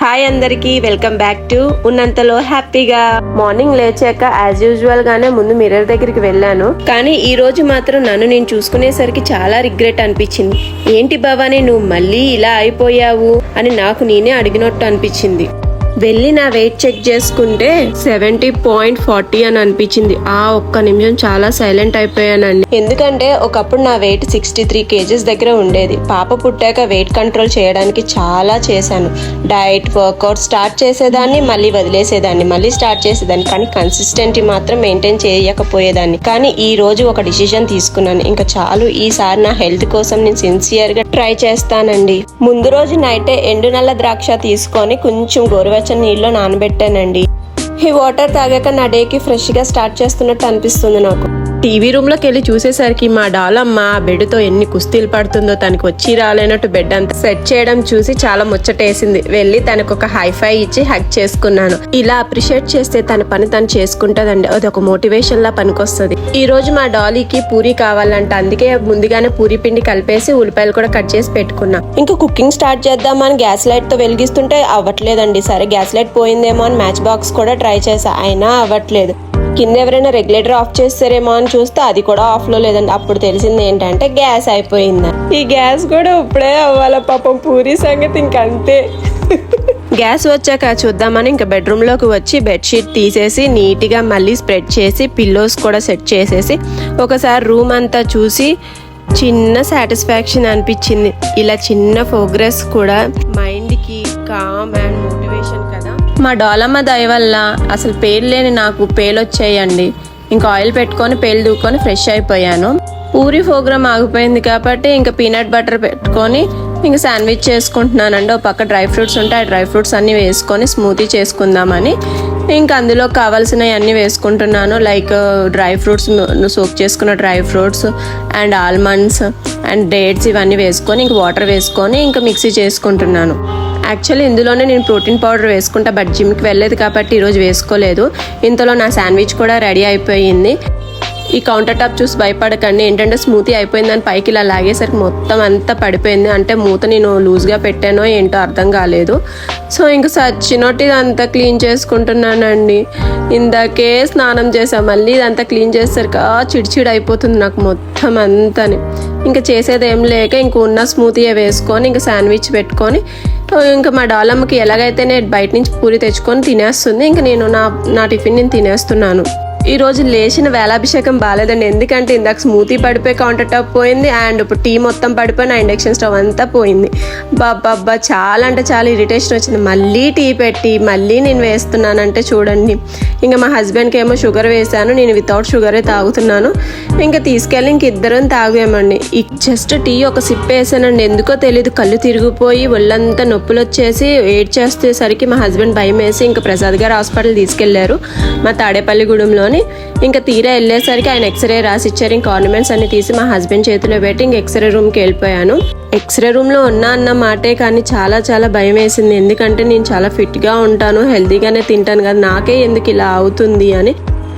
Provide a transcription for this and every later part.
Hi అందరికి, welcome back to ఉన్నంతలో హ్యాపీగా. మార్నింగ్ లేచాక యాజ్ యూజువల్ గానే ముందు మిర్రర్ దగ్గరికి వెళ్ళాను. కానీ ఈ రోజు మాత్రం నన్ను నేను చూసుకునేసరికి చాలా రిగ్రెట్ అనిపించింది. ఏంటి భవాని, నువ్వు మళ్ళీ ఇలా అయిపోయావు అని నాకు నేనే అడిగినట్టు అనిపించింది. వెళ్ళి నా వెయిట్ చెక్ చేసుకుంటే 70.40 అని అనిపించింది. ఆ ఒక్క నిమిషం చాలా సైలెంట్ అయిపోయానండి. ఎందుకంటే ఒకప్పుడు నా వెయిట్ 63 kgs దగ్గర ఉండేది. పాప పుట్టాక వెయిట్ కంట్రోల్ చేయడానికి చాలా చేశాను. డైట్, వర్కౌట్ స్టార్ట్ చేసేదాన్ని, మళ్ళీ వదిలేసేదాన్ని, మళ్ళీ స్టార్ట్ చేసేదాన్ని. కానీ కన్సిస్టెంటీ మాత్రం మెయింటైన్ చేయకపోయేదాన్ని. కానీ ఈ రోజు ఒక డిసిజన్ తీసుకున్నాను. ఇంకా చాలు, ఈసారి నా హెల్త్ కోసం నేను సిన్సియర్ గా ట్రై చేస్తానండి. ముందు రోజు నైటే ఎండు నల్ల ద్రాక్ష తీసుకొని కొంచెం గోరువెచ్చని నీళ్ళలో నానబెట్టానండి. ఈ వాటర్ తాగాక నా డేకి ఫ్రెష్ గా స్టార్ట్ చేస్తున్నట్టు అనిపిస్తుంది నాకు. టీవీ రూమ్ లోకి వెళ్ళి చూసేసరికి మా డాలమ్మ ఆ బెడ్ తో ఎన్ని కుస్తీలు పడుతుందో, తనకి వచ్చి రాలేనట్టు బెడ్ అంతా సెట్ చేయడం చూసి చాలా ముచ్చటేసింది. వెళ్ళి తనకు ఒక హైఫై ఇచ్చి హగ్ చేసుకున్నాను. ఇలా అప్రిషియేట్ చేస్తే తన పని తను చేసుకుంటదండి. అది ఒక మోటివేషన్ లా పనికొస్తుంది. ఈ రోజు మా డాలీకి పూరి కావాలంట. అందుకే ముందుగానే పూరి పిండి కలిపేసి ఉల్లిపాయలు కూడా కట్ చేసి పెట్టుకున్నా. ఇంకా కుకింగ్ స్టార్ట్ చేద్దామని గ్యాస్ లైట్ తో వెలిగిస్తుంటే అవ్వట్లేదండి. సరే గ్యాస్ లైట్ పోయిందేమో అని మ్యాచ్ బాక్స్ కూడా ట్రై చేసా, అయినా అవ్వట్లేదు. కింద ఎవరైనా రెగ్యులేటర్ ఆఫ్ చేస్తారేమో అని చూస్తే అది కూడా ఆఫ్ లో లేదండి. అప్పుడు తెలిసింది ఏంటంటే గ్యాస్ అయిపోయిందా. ఈ గ్యాస్ కూడా ఇప్పుడే అవ్వాల పాపం, పూరి సంగతి ఇంకంతే. గ్యాస్ వచ్చాక చూద్దామని ఇంకా బెడ్రూమ్ లోకి వచ్చి బెడ్షీట్ తీసేసి నీట్ గా మళ్ళీ స్ప్రెడ్ చేసి పిల్లోస్ కూడా సెట్ చేసేసి ఒకసారి రూమ్ అంతా చూసి చిన్న సాటిస్ఫాక్షన్ అనిపించింది. ఇలా చిన్న ప్రోగ్రెస్ కూడా మైండ్ కి కామ్ అండ్ మోటివేషన్ కదా. మా డోలమ్మ దయ వల్ల అసలు పేలు లేని నాకు పేలు వచ్చాయండి. ఇంకా ఆయిల్ పెట్టుకొని పేలు దూకొని ఫ్రెష్ అయిపోయాను. పూరి ప్రోగ్రామ్ ఆగిపోయింది కాబట్టి ఇంకా పీనట్ బటర్ పెట్టుకొని ఇంకా శాండ్విచ్ చేసుకుంటున్నానండి. ఒక పక్క డ్రై ఫ్రూట్స్ ఉంటే ఆ డ్రై ఫ్రూట్స్ అన్ని వేసుకొని స్మూతీ చేసుకుందామని ఇంకా అందులో కావాల్సినవి అన్నీ వేసుకుంటున్నాను. లైక్ డ్రై ఫ్రూట్స్, సోక్ చేసుకున్న dry fruits and almonds and dates ఇవన్నీ వేసుకొని ఇంక వాటర్ వేసుకొని ఇంకా మిక్సీ చేసుకుంటున్నాను. యాక్చువల్లీ ఇందులోనే నేను ప్రోటీన్ పౌడర్ వేసుకుంటా, బట్ జిమ్కి వెళ్ళలేదు కాబట్టి ఈరోజు వేసుకోలేదు. ఇంతలో నా శాండ్విచ్ కూడా రెడీ అయిపోయింది. ఈ కౌంటర్ టాప్ చూసి భయపడకండి. ఏంటంటే స్మూతీ అయిపోయిందని పైకి ఇలా లాగేసరికి మొత్తం అంతా పడిపోయింది. అంటే మూత నేను లూజ్గా పెట్టానో ఏంటో అర్థం కాలేదు. సో ఇంకా సచ్చినట్టు ఇదంతా క్లీన్ చేసుకుంటున్నానండి. ఇందాకే స్నానం చేసాం, మళ్ళీ ఇదంతా క్లీన్ చేసేసరికి చిడిచిడి అయిపోతుంది నాకు మొత్తం అంతాని. ఇంకా చేసేది ఏం లేక ఇంక ఉన్న స్మూతీయే వేసుకొని ఇంకా శాండ్విచ్ పెట్టుకొని ఇంకా మా డాలమ్మకి ఎలాగైతే నేను బయట నుంచి పూరి తెచ్చుకొని తినేస్తుంది. ఇంకా నేను నా టిఫిన్ నేను తినేస్తున్నాను. ఈ రోజు లేచిన వేలాభిషేకం బాగాలేదండి. ఎందుకంటే ఇందాక స్మూతీ పడిపోయి కౌంటర్ టాప్ పోయింది అండ్ ఇప్పుడు టీ మొత్తం పడిపోయి నా ఇండక్షన్ స్టవ్ అంతా పోయింది. బాబ్బా చాలా అంటే చాలా ఇరిటేషన్ వచ్చింది. మళ్ళీ టీ పెట్టి మళ్ళీ నేను వేస్తున్నానంటే చూడండి. ఇంకా మా హస్బెండ్కి ఏమో షుగర్ వేసాను, నేను వితౌట్ షుగరే తాగుతున్నాను. ఇంకా తీసుకెళ్ళి ఇంక ఇద్దరం తాగామండి. జస్ట్ టీ ఒక సిప్ వేసానండి. ఎందుకో తెలీదు కళ్ళు తిరిగిపోయి ఒళ్ళంతా నొప్పులు వచ్చేసి ఏడ్ చేసేసరికి మా హస్బెండ్ భయం వేసి ఇంకా ప్రసాద్ గారు హాస్పిటల్ తీసుకెళ్లారు మా తాడేపల్లిగూడెంలోని. ఇంకా తీరా వెళ్ళేసరికి ఆయన ఎక్స్రే రాసి ఇచ్చారు. ఇంకా ఆర్నమెంట్స్ అన్ని తీసి మా హస్బెండ్ చేతిలో పెట్టి ఇంక ఎక్స్రే రూమ్కి వెళ్ళిపోయాను. ఎక్స్రే రూమ్లో ఉన్నా అన్న మాటే కానీ చాలా చాలా భయం వేసింది. ఎందుకంటే నేను చాలా ఫిట్గా ఉంటాను, హెల్తీగానే తింటాను కదా, నాకే ఎందుకు ఇలా అవుతుంది అని.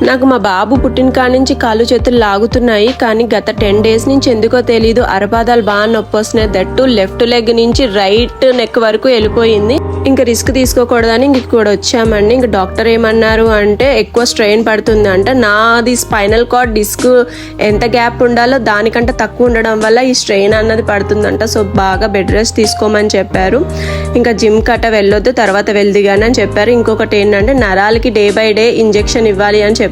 నాకు మా బాబు పుట్టిన కాడి నుంచి కాళ్ళు చేతులు లాగుతున్నాయి. కానీ గత 10 days నుంచి ఎందుకో తెలీదు అరపాదాలు బాగా నొప్పి వస్తున్నాయి. దట్టు లెఫ్ట్ లెగ్ నుంచి రైట్ నెక్ వరకు వెళ్ళిపోయింది. ఇంకా రిస్క్ తీసుకోకూడదని ఇంక కూడా వచ్చామండి. ఇంకా డాక్టర్ ఏమన్నారు అంటే ఎక్కువ స్ట్రెయిన్ పడుతుంది అంట. నాది స్పైనల్ కార్డ్ డిస్క్ ఎంత గ్యాప్ ఉండాలో దానికంటే తక్కువ ఉండడం వల్ల ఈ స్ట్రెయిన్ అన్నది పడుతుందంట. సో బాగా బెడ్ రెస్ట్ తీసుకోమని చెప్పారు. ఇంకా జిమ్ కట్ట వెళ్ళొద్దు, తర్వాత వెళ్దిగాని అని చెప్పారు. ఇంకొకటి ఏంటంటే నరాలకి డే బై డే ఇంజెక్షన్ ఇవ్వాలి అని చెప్పారు.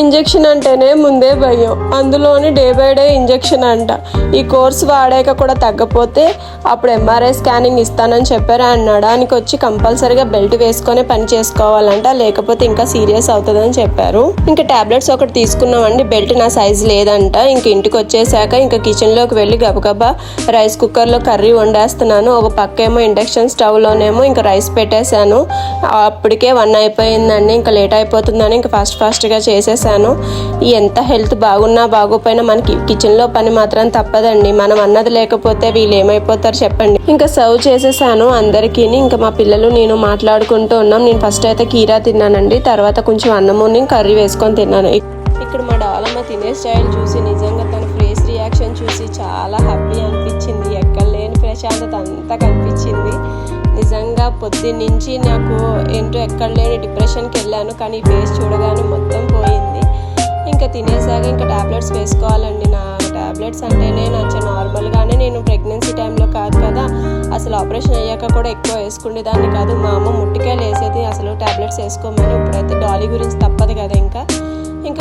ఇంజెక్షన్ అంటేనే ముందే భయం, అందులోని డే బై డే ఇంజెక్షన్ అంట. ఈ కోర్స్ వాడాక కూడా తగ్గపోతే అప్పుడు MRI స్కానింగ్ ఇస్తానని చెప్పారు. అండ్ నడానికి వచ్చి కంపల్సరీగా బెల్ట్ వేసుకొని పని చేసుకోవాలంట, లేకపోతే ఇంకా సీరియస్ అవుతుందని చెప్పారు. ఇంకా టాబ్లెట్స్ ఒకటి తీసుకున్నామండి. బెల్ట్ నా సైజ్ లేదంట. ఇంక ఇంటికి వచ్చేసాక ఇంకా కిచెన్ లోకి వెళ్ళి గబగబా రైస్ కుక్కర్ లో కర్రీ వండేస్తున్నాను. ఒక పక్క ఏమో ఇండక్షన్ స్టవ్ లోనేమో ఇంకా రైస్ పెట్టేశాను. అప్పటికే 1 అయిపోయిందండి. ఇంకా లేట్ అయిపోతుందని ఇంకా ఫాస్ట్ గా చేసేసాను. ఎంత హెల్త్ బాగున్నా బాగోపోయినా మనకి కిచెన్ లో పని మాత్రం తప్పదండి. మనం అన్నది లేకపోతే వీళ్ళు ఏమైపోతారు చెప్పండి. ఇంకా సర్వ్ చేసేసాను అందరికీ. ఇంకా మా పిల్లలు నేను మాట్లాడుకుంటూ ఉన్నాం. నేను ఫస్ట్ అయితే కీరా తిన్నానండి, తర్వాత కొంచెం అన్నముని కర్రీ వేసుకొని తిన్నాను. ఇక్కడ మా డాలమ్మ తినే స్టైల్ చూసి నిజంగా తన ఫేస్ రియాక్షన్ చూసి చాలా హ్యాపీ అనిపించింది. ఎక్కడ లేని ప్రశాంతత అంతా కనిపించింది నిజంగా. ఇంకా పొద్దున్నుంచి నాకు ఏంటో ఎక్కడ లేని డిప్రెషన్కి వెళ్ళాను. కానీ ఈ ఫేస్ చూడగానే మొత్తం పోయింది. ఇంకా తినేసాక ఇంకా టాబ్లెట్స్ వేసుకోవాలండి. నా టాబ్లెట్స్ అంటేనే నార్మల్గానే నేను ప్రెగ్నెన్సీ టైంలో కాదు కదా, అసలు ఆపరేషన్ అయ్యాక కూడా ఎక్కువ వేసుకునేదాన్ని కాదు. మా అమ్మ ముట్టికాయలు వేసేది అసలు టాబ్లెట్స్ వేసుకోమని. ఇప్పుడైతే డాలీ గురించి తప్పదు కదా, ఇంకా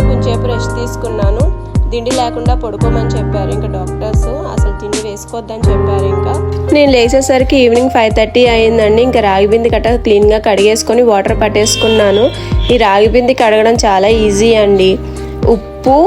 కొంచెంసేపు రెస్ట్ తీసుకున్నాను. తిండి లేకుండా పడుకోమని చెప్పారు ఇంకా డాక్టర్స్, అసలు తిండి వేసుకోవద్దని చెప్పారు. ఇంకా నేను లేచేసరికి ఈవినింగ్ 5:30 అయిందండి. ఇంకా రాగి బింది గట్ట క్లీన్గా కడిగేసుకొని వాటర్ పట్టేసుకున్నాను. ఈ రాగి బింది కడగడం చాలా ఈజీ అండి. ఉప్పు,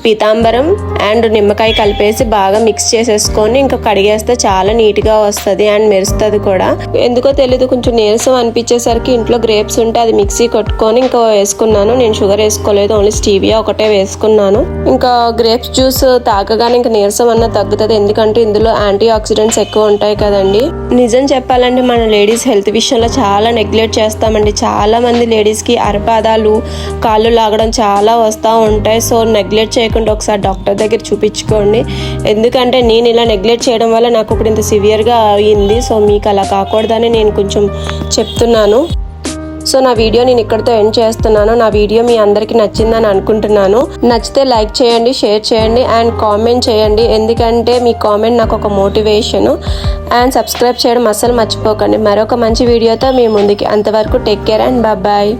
పీతాంబరం అండ్ నిమ్మకాయ కలిపేసి బాగా మిక్స్ చేసేసుకొని ఇంకా కడిగేస్తే చాలా నీట్గా వస్తుంది అండ్ మెరుస్తుంది కూడా. ఎందుకో తెలీదు, కొంచెం నీరసం అనిపించేసరికి ఇంట్లో గ్రేప్స్ ఉంటే అది మిక్సీ కొట్టుకొని ఇంకా వేసుకున్నాను. నేను షుగర్ వేసుకోలేదు, ఓన్లీ స్టీవియా ఒకటే వేసుకున్నాను. ఇంకా గ్రేప్స్ జ్యూస్ తాగగానే ఇంకా నీరసం అన్న తగ్గుతుంది, ఎందుకంటే ఇందులో యాంటీ ఆక్సిడెంట్స్ ఎక్కువ ఉంటాయి కదండి. నిజం చెప్పాలంటే మన లేడీస్ హెల్త్ విషయంలో చాలా నెగ్లెక్ట్ చేస్తామండి. చాలా మంది లేడీస్కి అరపాదాలు, కాళ్ళు లాగడం చాలా వస్తూ ఉంటాయి. సో నెగ్లెక్ట్ చేయకుండా ఒకసారి డాక్టర్ దగ్గర చూపించుకోండి. ఎందుకంటే నేను ఇలా నెగ్లెక్ట్ చేయడం వల్ల నాకు ఇప్పుడు ఇంత సివియర్గా అయ్యింది. సో మీకు అలా కాకూడదని నేను కొంచెం చెప్తున్నాను. సో నా వీడియో నేను ఇక్కడితో ఎండ్ చేస్తున్నాను. నా వీడియో మీ అందరికీ నచ్చిందని అనుకుంటున్నాను. నచ్చితే లైక్ చేయండి, షేర్ చేయండి అండ్ కామెంట్ చేయండి, ఎందుకంటే మీ కామెంట్ నాకు ఒక మోటివేషను. అండ్ సబ్స్క్రైబ్ చేయడం అస్సలు మర్చిపోకండి. మరొక మంచి వీడియోతో మీ ముందుకి. అంతవరకు టేక్ కేర్ అండ్ బాయ్.